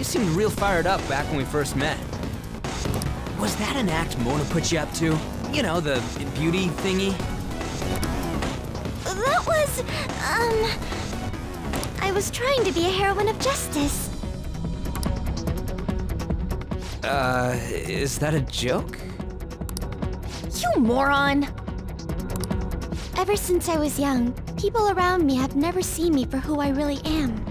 seemed real fired up back when we first met. Was that an act Mona put you up to? You know, the beauty thingy? That was, I was trying to be a heroine of justice. Is that a joke? You moron! Ever since I was young, people around me have never seen me for who I really am.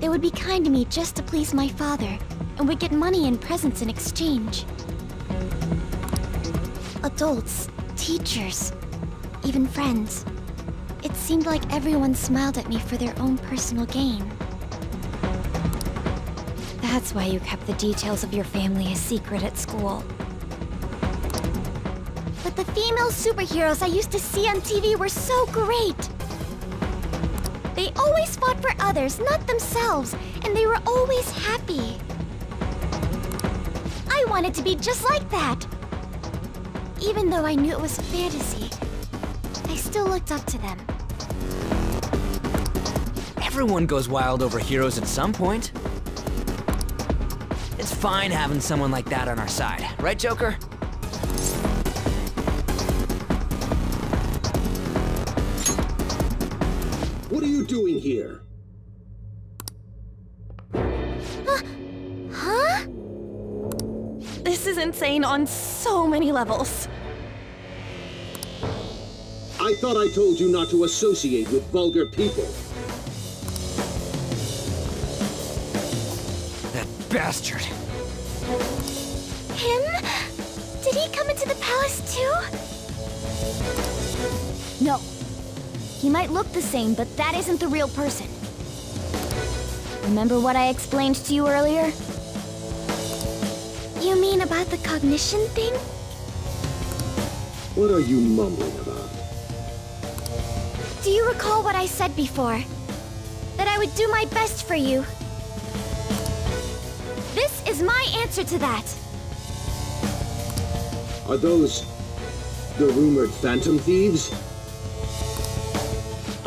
They would be kind to me just to please my father, and would get money and presents in exchange. Adults, teachers, even friends. It seemed like everyone smiled at me for their own personal gain. That's why you kept the details of your family a secret at school. But the female superheroes I used to see on TV were so great! They always fought for others, not themselves, and they were always happy. I wanted to be just like that! Even though I knew it was a fantasy, I still looked up to them. Everyone goes wild over heroes at some point. It's fine having someone like that on our side, right, Joker? What are you doing here? Huh? This is insane on so many levels. I thought I told you not to associate with vulgar people. That bastard. Him? Did he come into the palace too? No. He might look the same, but that isn't the real person. Remember what I explained to you earlier? You mean about the cognition thing? What are you mumbling about? Do you recall what I said before? That I would do my best for you. This is my answer to that. Are those the rumored phantom thieves?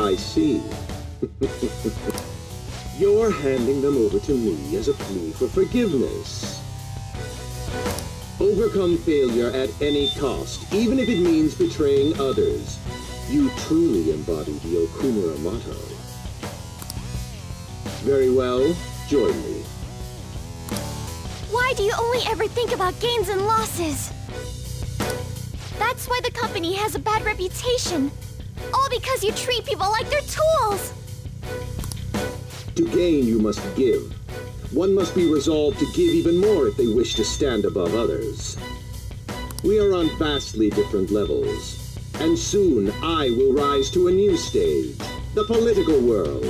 I see. You're handing them over to me as a plea for forgiveness. Overcome failure at any cost, even if it means betraying others. You truly embody the Okumura motto. Very well, join me. Why do you only ever think about gains and losses? That's why the company has a bad reputation. All because you treat people like they're tools! To gain, you must give. One must be resolved to give even more if they wish to stand above others. We are on vastly different levels. And soon, I will rise to a new stage, the political world.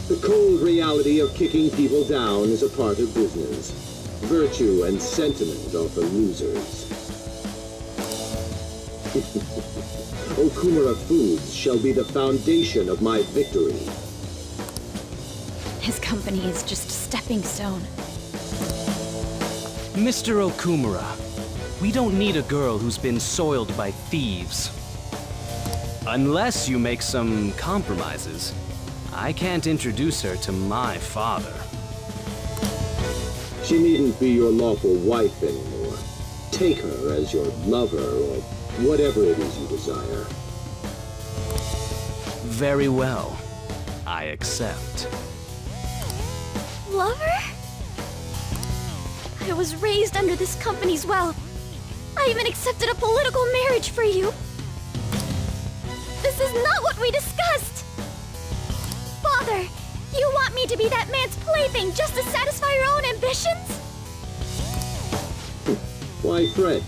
The cold reality of kicking people down is a part of business. Virtue and sentiment are for losers. Okumura Foods shall be the foundation of my victory. His company is just a stepping stone. Mr. Okumura, we don't need a girl who's been soiled by thieves. Unless you make some compromises, I can't introduce her to my father. She needn't be your lawful wife anymore. Take her as your lover or whatever it is you desire. Very well. I accept. Lover? I was raised under this company's wealth. I even accepted a political marriage for you. This is not what we discussed! Father, you want me to be that man's plaything just to satisfy your own ambitions? Why fret?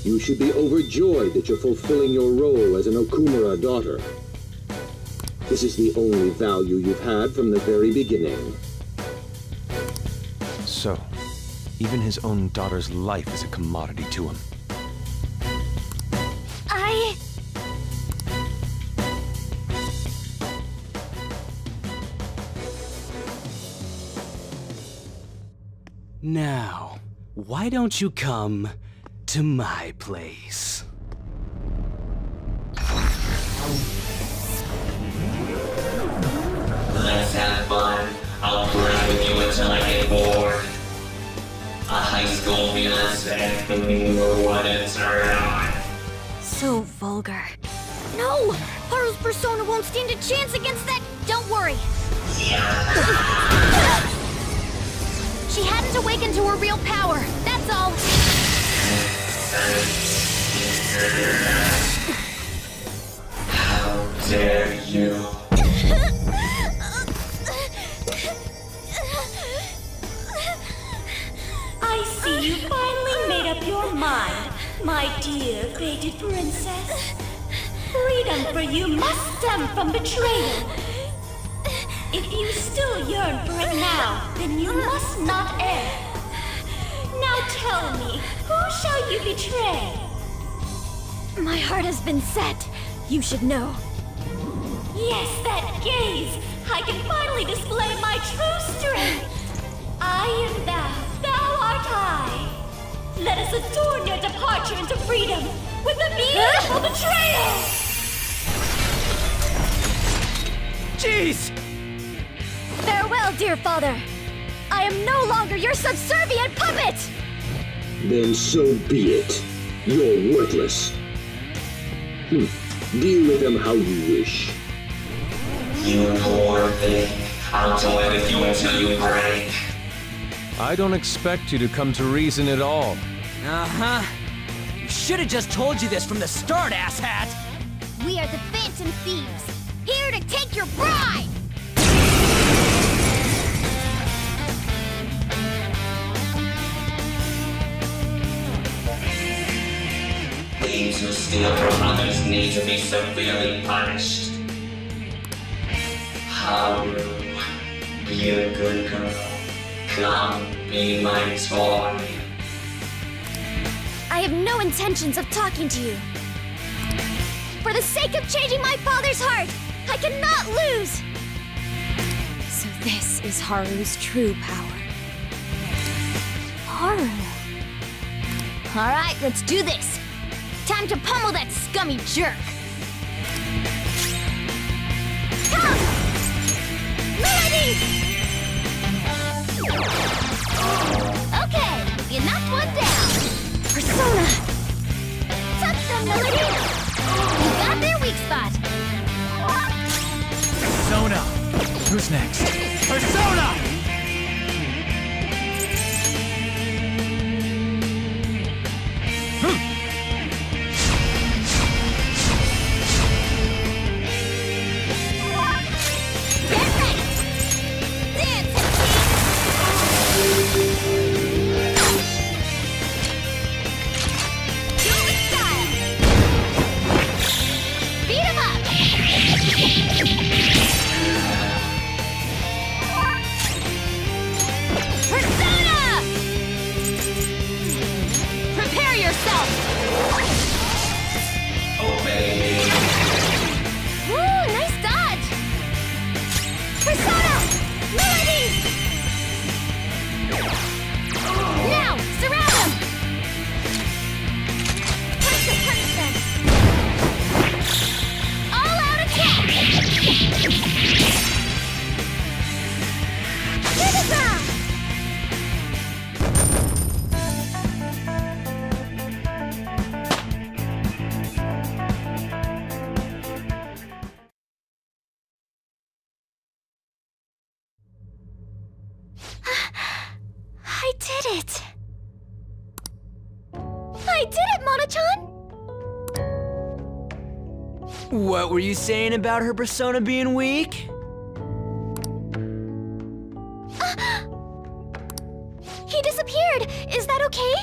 You should be overjoyed that you're fulfilling your role as an Okumura daughter. This is the only value you've had from the very beginning. So, even his own daughter's life is a commodity to him. Now, why don't you come to my place? Let's have fun. I'll So vulgar. No! Haru's persona won't stand a chance against that. Don't worry. She hadn't awakened to her real power. That's all. How dare you? I see you finally made up your mind, my dear fated princess. Freedom for you must stem from betrayal. If you still yearn for it now, then you must not err. Now tell me, who shall you betray? My heart has been set. You should know. Yes, that gaze! I can finally display my true strength! I am thou, thou art I! Let us adorn your departure into freedom with a beautiful betrayal! Jeez! Farewell, dear father. I am no longer your subservient puppet! Then so be it. You're worthless. Deal with them how you wish. You poor thing. I'll toy with you until you break. I don't expect you to come to reason at all. Uh-huh. You should have just told you this from the start, asshat! We are the Phantom Thieves, here to take your bride! Thieves who steal from others need to be severely punished. Haru, be a good girl. Come, be my toy. I have no intentions of talking to you. For the sake of changing my father's heart, I cannot lose! So this is Haru's true power. Haru. Alright, let's do this! Time to pummel that scummy jerk! Come! Melody! Okay, you knocked one down. Persona! Touch them, Melody! You got their weak spot. Persona! Who's next? Persona! I did it, Mona-chan! What were you saying about her persona being weak? He disappeared! Is that okay?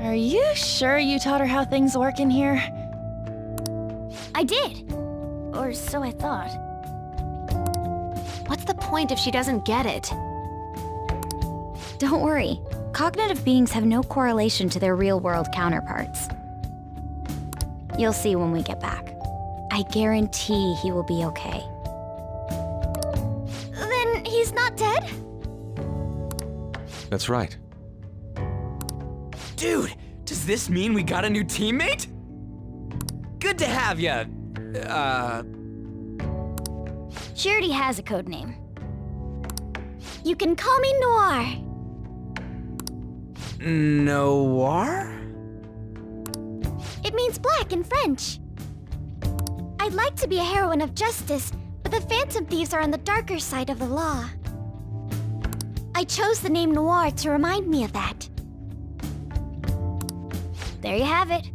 Are you sure you taught her how things work in here? I did. Or so I thought. What's the point if she doesn't get it? Don't worry. Cognitive beings have no correlation to their real-world counterparts. You'll see when we get back. I guarantee he will be okay. Then he's not dead? That's right. Dude, does this mean we got a new teammate? Good to have ya. She already has a code name. You can call me Noir. Noir? It means black in French. I'd like to be a heroine of justice, but the Phantom Thieves are on the darker side of the law. I chose the name Noir to remind me of that. There you have it.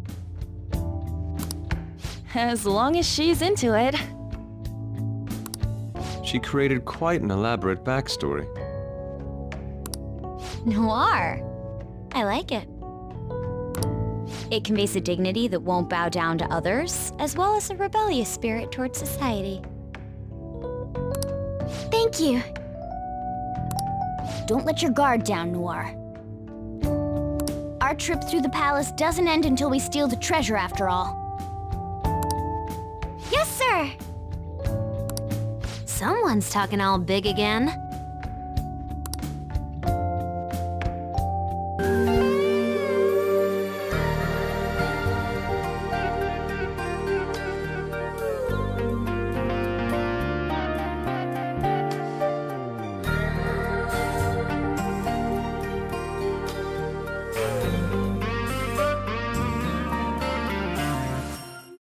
As long as she's into it. She created quite an elaborate backstory. Noir. I like it. It conveys a dignity that won't bow down to others, as well as a rebellious spirit towards society. Thank you. Don't let your guard down, Noir. Our trip through the palace doesn't end until we steal the treasure, after all. Yes, sir! Someone's talking all big again.